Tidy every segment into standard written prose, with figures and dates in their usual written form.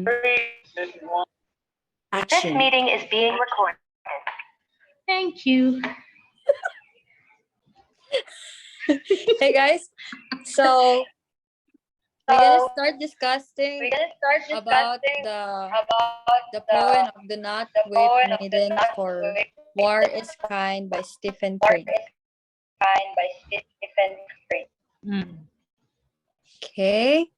This Action. meeting is being recorded. Thank you. Hey guys, so we're gonna start discussing about the poem of "Do Not Weep, Maiden, for War is Kind" by Stephen Crane. Mm. Okay,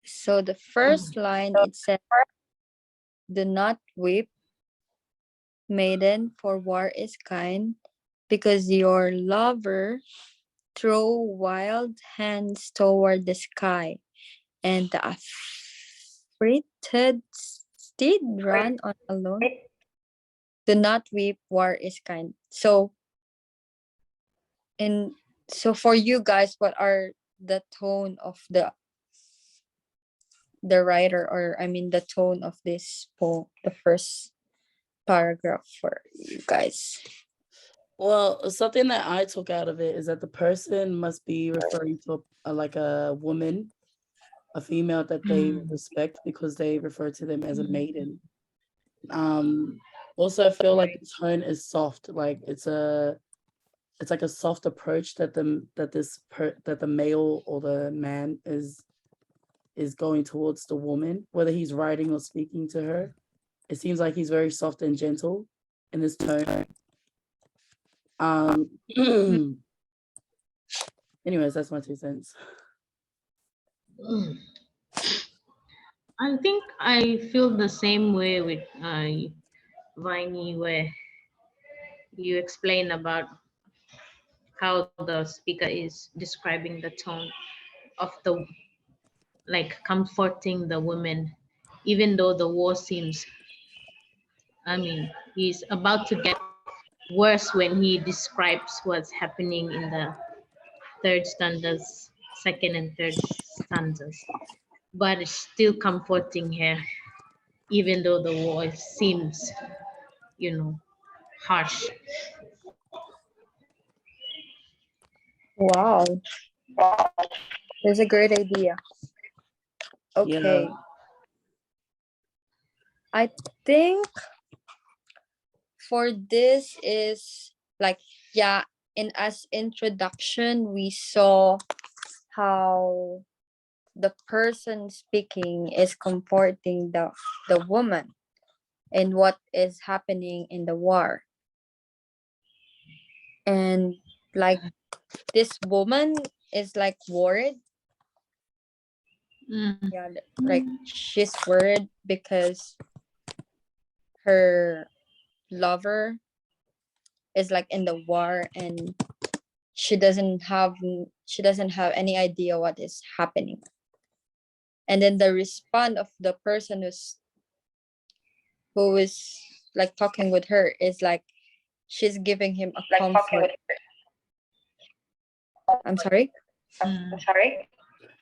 so the first line it says, "Do not weep, maiden, for war is kind, because your lover throw wild hands toward the sky, and the affrighted steed run on alone. Do not weep, war is kind." And so for you guys, what are the tone of the writer, or I mean the tone of this poem, the first paragraph for you guys? Well, something that I took out of it is that the person must be referring to like a woman, a female that they respect because they refer to them as a maiden. Also, I feel like the tone is soft, like it's like a soft approach that the male or the man is going towards the woman, whether he's writing or speaking to her. It seems like he's very soft and gentle in his tone. Anyways, that's my 2 cents. I think I feel the same way with Viney, where you explain about how the speaker is describing the tone of the, like, comforting the women, even though the war seems, I mean, he's about to get worse when he describes what's happening in the third stanzas, second and third stanzas. But it's still comforting her, even though the war seems, harsh. Wow, that's a great idea. Okay. Yeah. I think for this is like, yeah, in as introduction we saw how the person speaking is comforting the woman and what is happening in the war. And like this woman is like worried. Yeah, like she's worried because her lover is like in the war, and she doesn't have any idea what is happening. And then the response of the person who is like talking with her is like she's giving him a comfort. I'm sorry.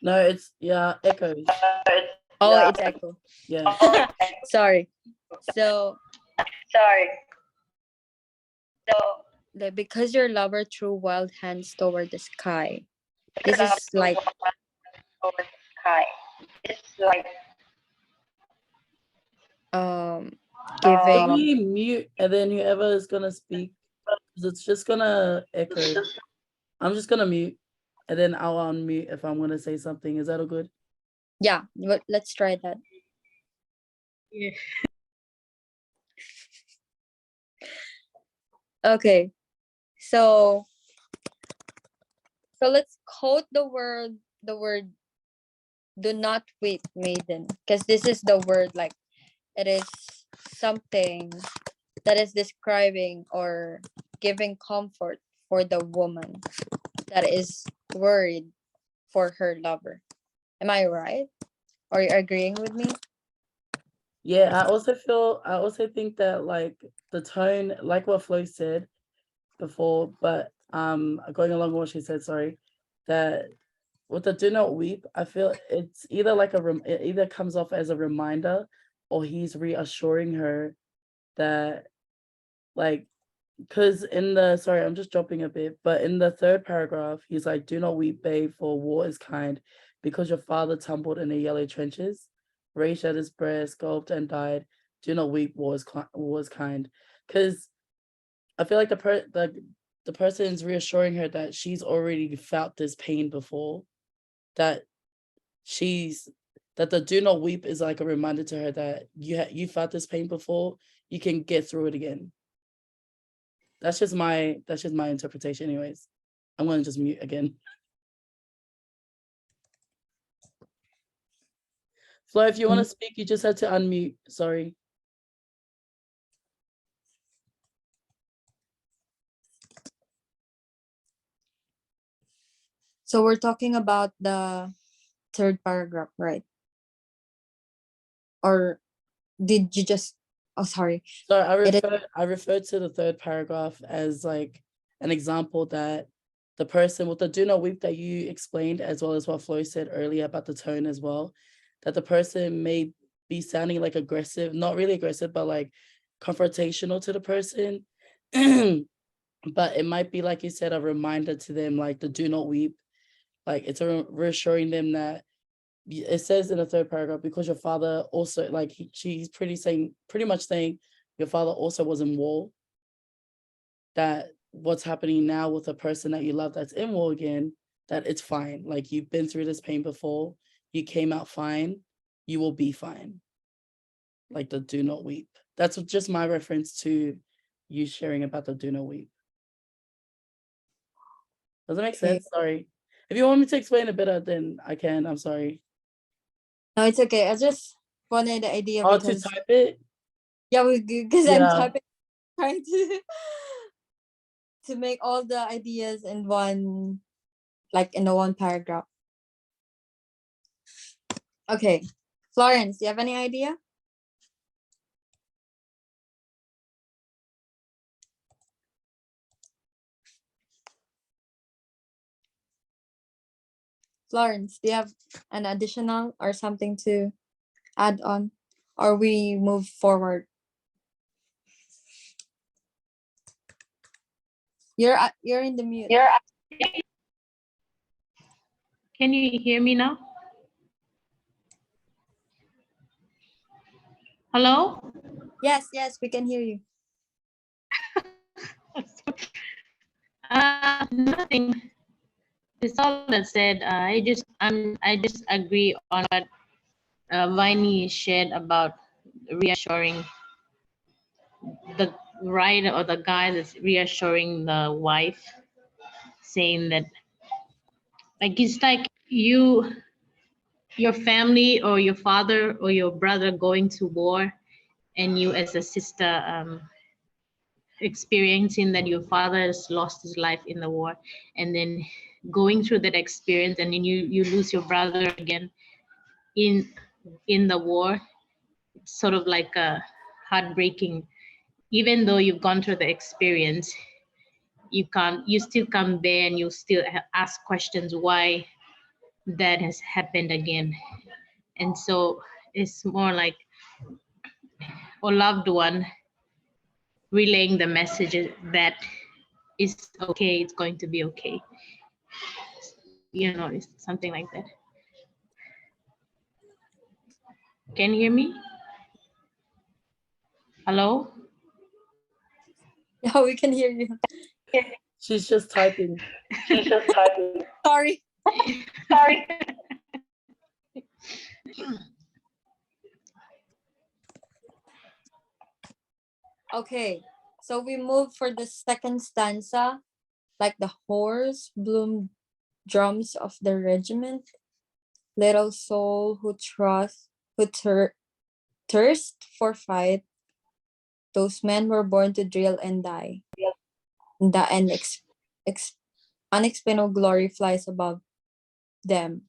No, it's echoes. Oh, it's echo. Yeah. Sorry. So like, because your lover threw wild hands toward the sky. This is like Can giving. we mute and then whoever is gonna speak, 'cause it's just gonna echo. I'm just gonna mute and then I'll unmute if I'm gonna say something. Is that all good? Yeah, but let's try that. Yeah. Okay. So let's quote the word "do not weep, maiden," because this is the word, like it is something that is describing or giving comfort for the woman that is worried for her lover. Am I right? Are you agreeing with me? Yeah, I also think that like the tone, like what Flo said before, but going along with what she said, sorry, that with the "do not weep," I feel it's either like it either comes off as a reminder or he's reassuring her that, like, because sorry, I'm just dropping a bit, but in the third paragraph, he's like, "Do not weep, babe, for war is kind, because your father tumbled in the yellow trenches, raged at his breast, gulped and died. Do not weep, was kind. Because I feel like the person is reassuring her that she's already felt this pain before, that that the do not weep is like a reminder to her that you felt this pain before, you can get through it again. That's just my interpretation anyways. I'm gonna just mute again. Flo, if you want to speak, you just had to unmute. Sorry. So we're talking about the third paragraph, right? Or did you just, oh, sorry. So It is, I referred to the third paragraph as like an example that the person with the do not weep that you explained, as well as what Flo said earlier about the tone as well, that the person may be sounding like aggressive, not really aggressive, but like confrontational to the person. But it might be, like you said, a reminder to them, like the do not weep. Like it's reassuring them that it says in the third paragraph, because your father also, like she's pretty much saying your father also was in war, that what's happening now with a person that you love that's in war again, that it's fine. Like you've been through this pain before, you came out fine, you will be fine. Like the do not weep. That's just my reference to you sharing about the do not weep. Does that make Okay. sense? Sorry. If you want me to explain it better, then I can. I'm sorry. no, it's okay. I just wanted the idea Oh, to because, type it? yeah, because I'm Yeah. typing, trying to make all the ideas in one, like in the one paragraph. Okay. Florence, do you have any idea? Florence, do you have an additional or something to add on? Or we move forward? You're in the mute. You're Can you hear me now? Hello? Yes, we can hear you. Nothing. It's all that said. I just agree on what Viney shared about reassuring the writer or the guy that's reassuring the wife, saying that like it's like your family or your father or your brother going to war, and you as a sister experiencing that your father has lost his life in the war, and then going through that experience, and then you lose your brother again in the war. It's sort of like a heartbreaking. Even though you've gone through the experience, you still come there and you still ask questions why that has happened again. And so it's more like a loved one relaying the message that it's okay, it's going to be okay. It's something like that. Can you hear me? Hello? Yeah, we can hear you. She's just typing. She's just typing. Sorry. Sorry. Okay, so we move for the second stanza, like the horse bloom drums of the regiment, little soul who thirst for fight. Those men were born to drill and die. The unexplainable glory flies above them.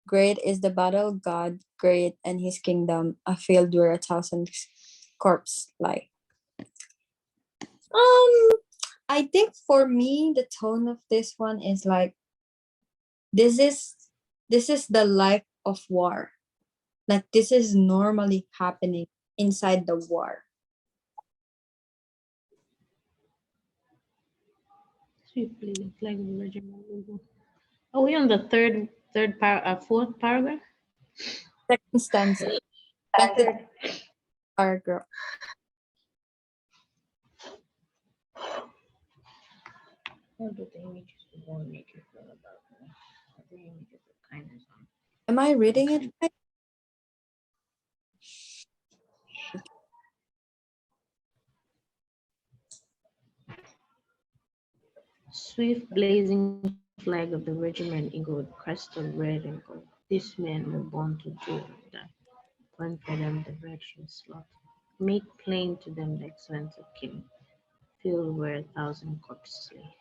Great is the battle, God, great and his kingdom, a field where 1,000 corpses lie. I think for me, the tone of this one is like, this is the life of war. Like this is normally happening inside the war. Swiftly, like the regiment. Are we on the third Fourth paragraph. Second stanza. Like the paragraph. How do the images of war make you feel about me? Are the images of kindness on? Am I reading it right? Swift blazing flag of the regiment in gold, crest of red and gold. These men were born to do and die. Point for them the virtuous slaughter. Make plain to them the excellence of killing. Field where 1,000 corpses lay.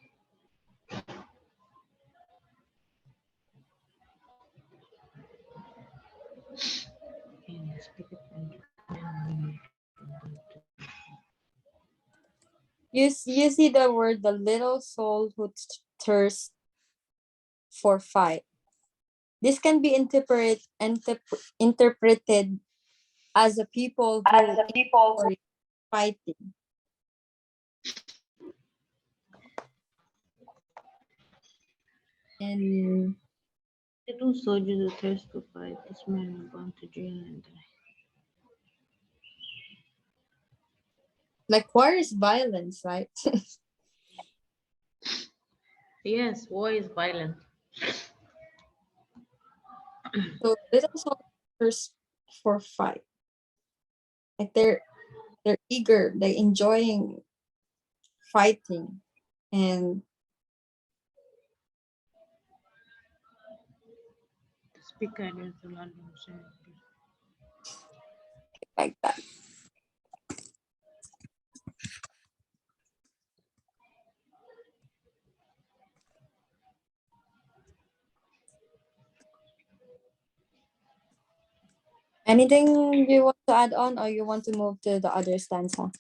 And the spirit and men You see the word the little soul who thirsts for fight. This can be interpreted as a people who As the people are fighting. And the two soldiers who thirst for fight. These men were born to drill and die. like war is violence, right? Yes, war is violent. So little soul thirsts for fight. Like they're eager, they're enjoying fighting, and The speaker is the London Sheriff. like that. Anything you want to add on, or you want to move to the other stanza?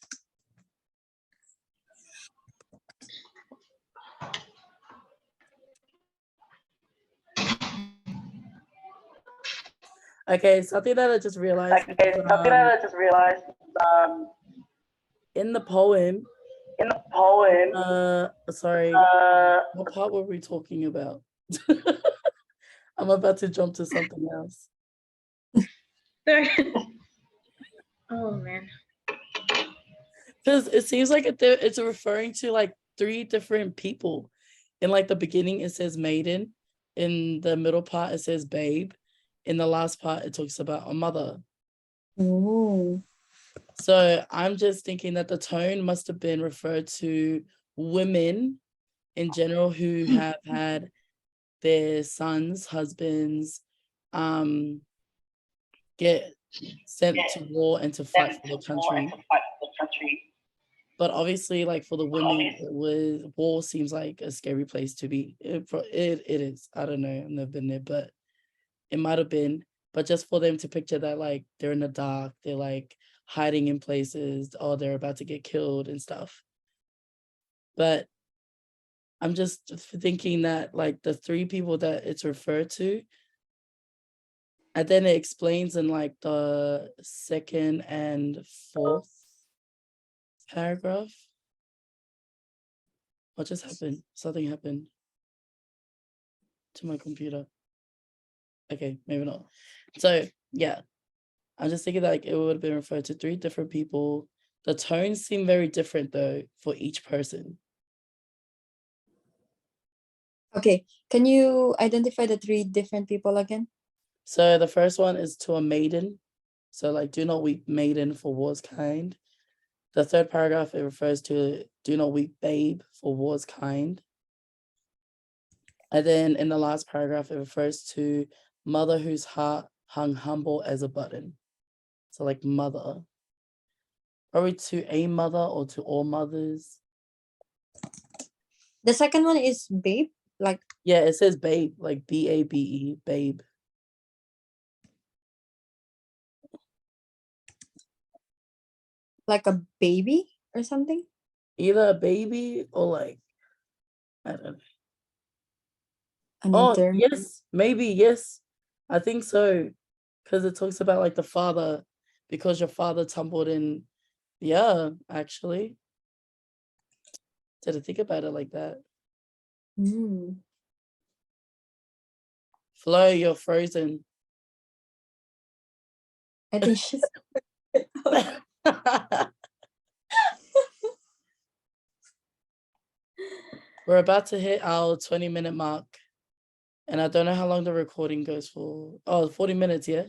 Okay, something that I just realized. Okay, something that I just realized. In the poem, In the poem, sorry, what part were we talking about? I'm about to jump to something else. Oh man. Because it seems like it's referring to like 3 different people. In like the beginning, it says maiden. In the middle part, it says babe. In the last part, it talks about a mother. Oh, So I'm just thinking that the tone must have been referred to women in general who have had their sons, husbands, get sent to war and to fight for their country. But obviously, like for the women, it was war seems like a scary place to be. It is. I don't know. I've never been there, but it might have been. But just for them to picture that, like they're in the dark, they're like hiding in places, or they're about to get killed and stuff. But I'm just thinking that like the 3 people that it's referred to, and then it explains in like the 2nd and 4th paragraph. What just happened? Something happened to my computer. Okay, maybe not. So yeah, I'm just thinking that like it would have been referred to 3 different people. The tones seem very different though for each person. okay. Can you identify the 3 different people again? So the first one is to a maiden. So like, do not weep, maiden, for war's kind. The 3rd paragraph, it refers to do not weep, babe, for war's kind. And then in the last paragraph, it refers to mother whose heart hung humble as a button. So like mother. Probably to a mother or to all mothers. The second one is babe, like Yeah, it says babe, like BABE, babe. a baby or something. Either a baby or like, I don't know. An Oh, intern. yes, maybe, yes. I think so. Because it talks about like the father, because your father tumbled in. Yeah, actually. Didn't think about it like that. Mm. Flo, you're frozen. I think she's We're about to hit our 20-minute mark. And I don't know how long the recording goes for. Oh, 40 minutes, yeah?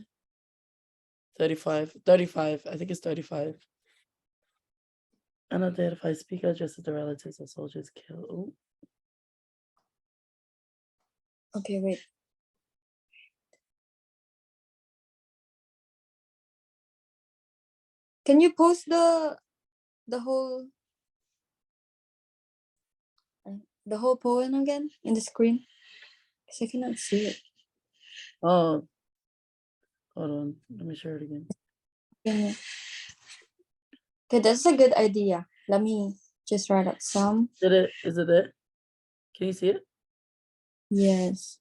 35. I think it's 35. Unidentified speaker addresses the relatives of soldiers killed. Ooh. okay. Wait. Can you post the whole poem again in the screen? Because I cannot see it. Oh, hold on. Let me share it again. Yeah. Okay, that's a good idea. Let me just write up some. Is it there? Can you see it? Yes.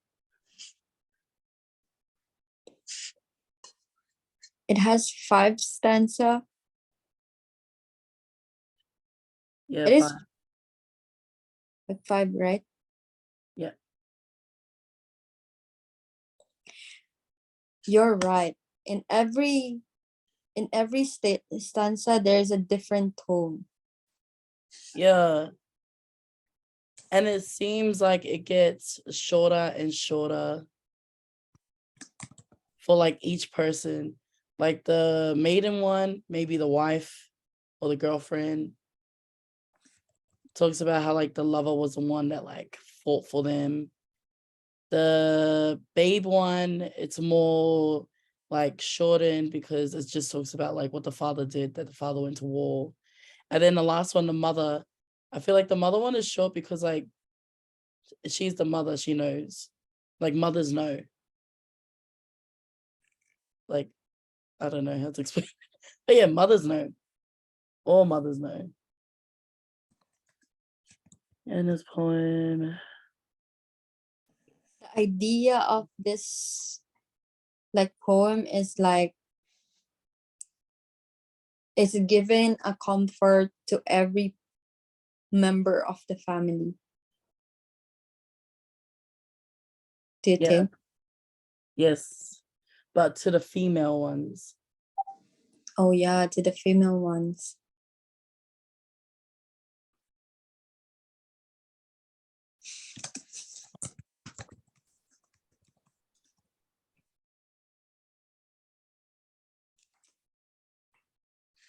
It has 5 stanza. Yeah, It is fine. like 5, right? Yeah. You're right. In every stanza, there's a different tone. Yeah. And it seems like it gets shorter and shorter for like each person. Like the maiden one, maybe the wife or the girlfriend talks about how like the lover was the one that like fought for them. The babe one, it's more like shortened because it just talks about like what the father did, that the father went to war. And then the last one, the mother, I feel like the mother one is short because like she's the mother, she knows. Like mothers know. Like, I don't know how to explain. But yeah, mothers know. All mothers know. And this poem. The idea of this like poem is like it's giving a comfort to every member of the family. Do you Yeah. think? Yes. But to the female ones. Oh yeah, to the female ones.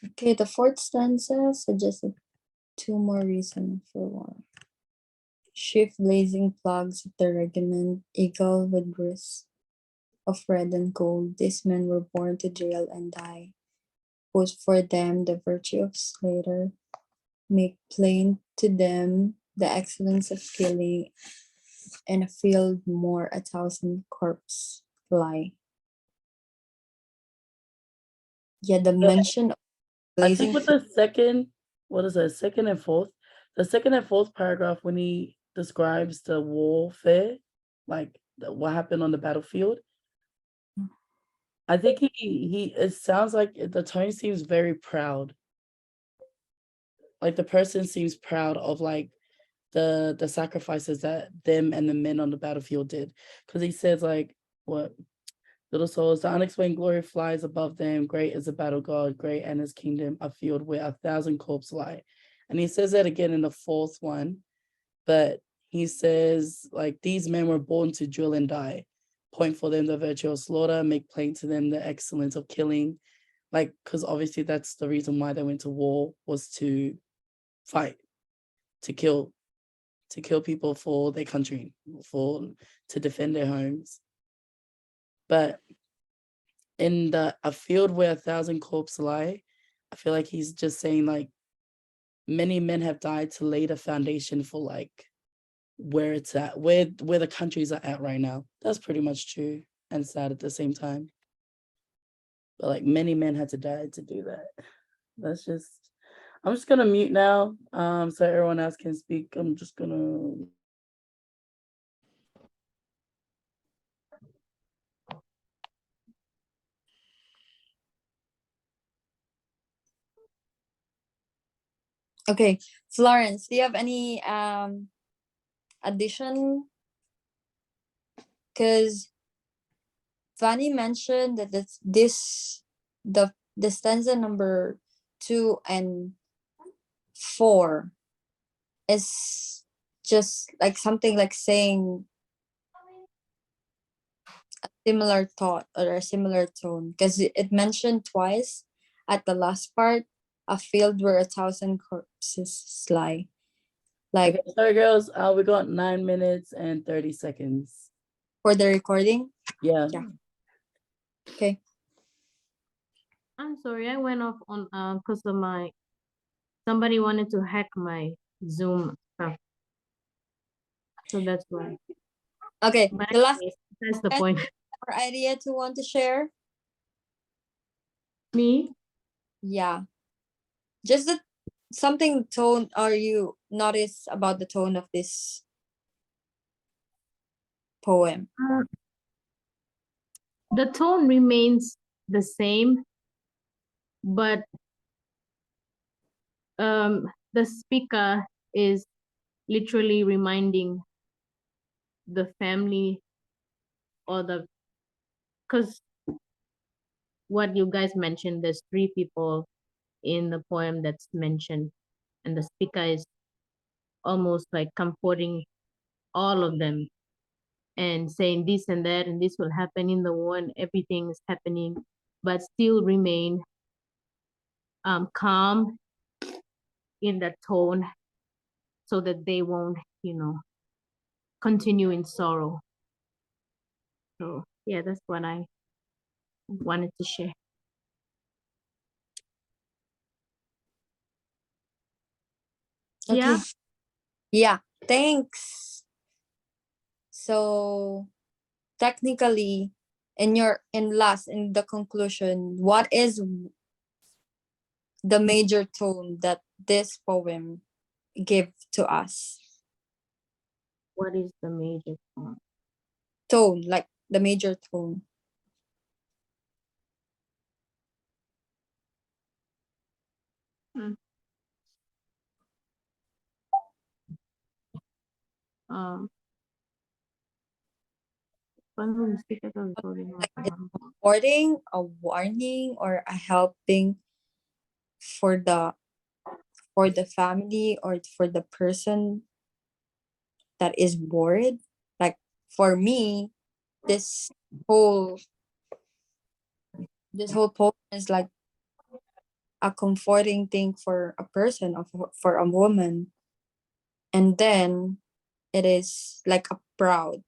Okay, the 4th stanza suggested 2 more reasons for one. Shift blazing plugs at the regiment, eagle with wrists of red and gold. These men were born to drill and die. Post for them the virtue of slaughter, make plain to them the excellence of killing, and a field more 1,000 corpse lie. Yeah, the mention of I think blazing with the second, what is it, second and fourth? The second and fourth paragraph, when he describes the warfare, like what happened on the battlefield, I think it sounds like the tone seems very proud. Like the person seems proud of like the sacrifices that them and the men on the battlefield did. Because he says like, what? Little souls, the unexplained glory flies above them. Great is the battle god, great and his kingdom, a field where 1,000 corpses lie. And he says that again in the fourth one, but he says, like, these men were born to drill and die. Point for them the virtue of slaughter, make plain to them the excellence of killing. Like, because obviously that's the reason why they went to war, was to fight, to kill people for their country, to defend their homes. But in a field where 1,000 corpses lie, I feel like he's just saying like many men have died to lay the foundation for like where it's at, where the countries are at right now. That's pretty much true and sad at the same time. But like many men had to die to do that. I'm just gonna mute now, so everyone else can speak. I'm just gonna. Okay, Florence, do you have any addition? Because Vani mentioned that the stanza number 2 and 4 is just like something like saying a similar thought or a similar tone, because it mentioned twice at the last part, a field where 1,000 corpses lie. Like Okay, sorry, girls. We got 9 minutes and 30 seconds. for the recording. Yeah. Yeah. Okay. I'm sorry, I went off on because of somebody wanted to hack my Zoom stuff. So that's why. Okay. But The last anyways, that's the point. or idea to want to share. Me? Yeah. Just that something tone or you notice about the tone of this poem. The tone remains the same, but the speaker is literally reminding the family or because what you guys mentioned, there's 3 people in the poem that's mentioned, and the speaker is almost like comforting all of them and saying this and that, and this will happen in the war, and everything is happening, but still remain calm in that tone so that they won't, continue in sorrow. So yeah, that's what I wanted to share. Okay. Yeah. Yeah. Thanks. So technically, in the conclusion, what is the major tone that this poem give to us? What is the major tone? Tone, like the major tone. Comforting, a warning, or a helping for the family or for the person that is bored. Like for me, this whole poem is like a comforting thing for a person or for a woman, and then it is like a proud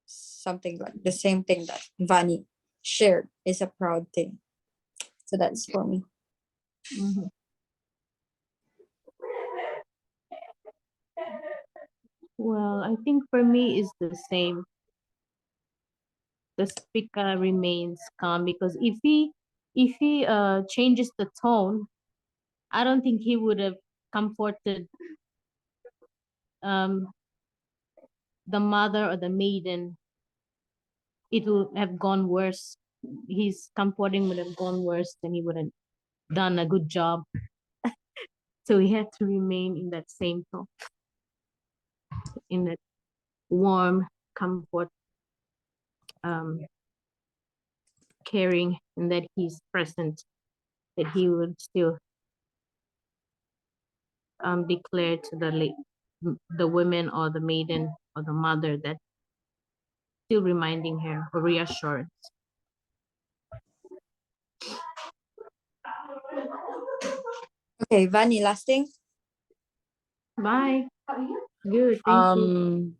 something, like the same thing that Vani shared is a proud thing. So that's for me. Mhm. Well, I think for me is the same. The speaker remains calm because if he changes the tone, I don't think he would have comforted the mother or the maiden. It would have gone worse. His comforting would have gone worse, and he wouldn't done a good job. So he had to remain in that same tone, in that warm comfort, caring, and that he's present, that he would still declare to the women or the maiden or the mother that still reminding her or reassurance. Okay, Vani, last thing. Bye. Good. Thank you.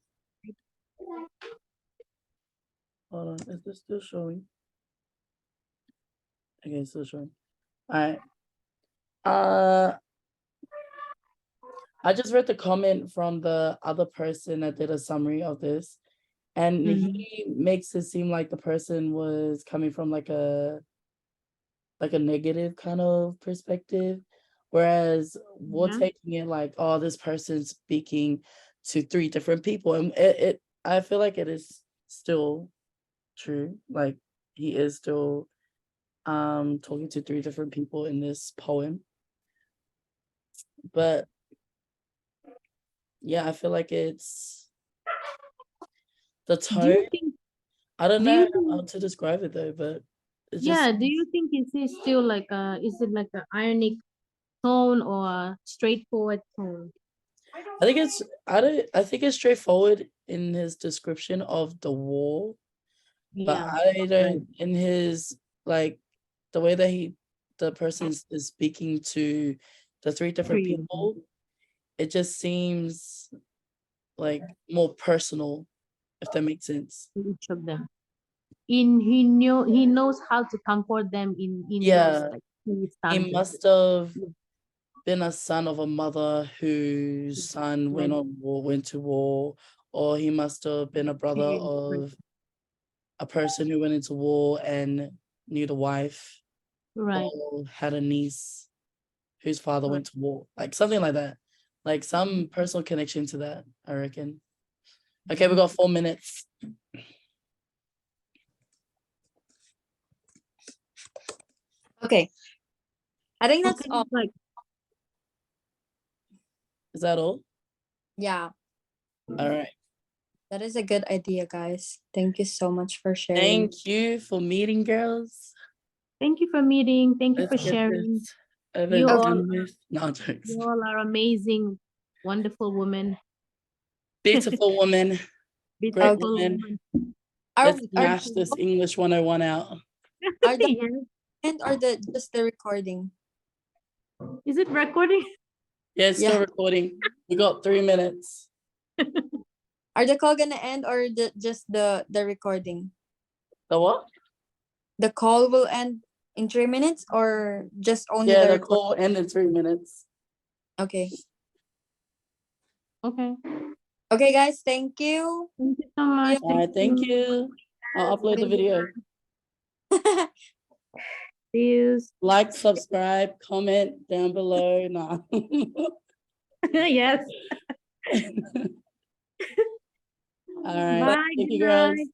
Hold on, is this still showing? Okay, it's still showing. All right. I just read the comment from the other person that did a summary of this, and he makes it seem like the person was coming from like a negative kind of perspective, whereas we're taking it like, oh, this person's speaking to 3 different people, and I feel like it is still true. Like he is still talking to 3 different people in this poem, but yeah, I feel like it's the Do tone. you think I don't Do you know think- how to describe it though, but it just Yeah, do you think is it still like is it like an ironic tone or a straightforward tone? I think it's I think it's straightforward in his description of the war, but Yeah. I don't in his like the way that the person is speaking to the three different Three of them. people, it just seems like more personal, if that makes sense. To each of them. He knows how to comfort them in Yeah. those like key He stanzas. must have been a son of a mother whose son went to war, or he must have been a brother of a person who went into war and knew the wife, Right. or had a niece whose father went to war, like something like that, like some personal connection to that, I reckon. Okay, we got 4 minutes. Okay. I think that's Okay, all. like Is that all? Yeah, All right. that is a good idea, guys. Thank you so much for sharing. Thank you for meeting, girls. thank you for meeting. Thank you Let's for get sharing. this over You and all- done with. No jokes. You all are amazing, wonderful women. Beautiful woman. Beautiful woman. women. Are, Let's smash this English 101 out. are the Yes. and or the just the recording? Is it recording? Yeah, it's still Yeah. recording. We got 3 minutes. Are the call gonna end or just the recording? The what? The call will end in 3 minutes or just only Yeah, the the record? call ended 3 minutes. Okay. Okay. Okay, guys. Thank you. Thank you so much. All right, thank you. I'll upload the video. See you. Like, subscribe, comment down below. Nah. Yes. All right. Bye, Thank you, guys. girls.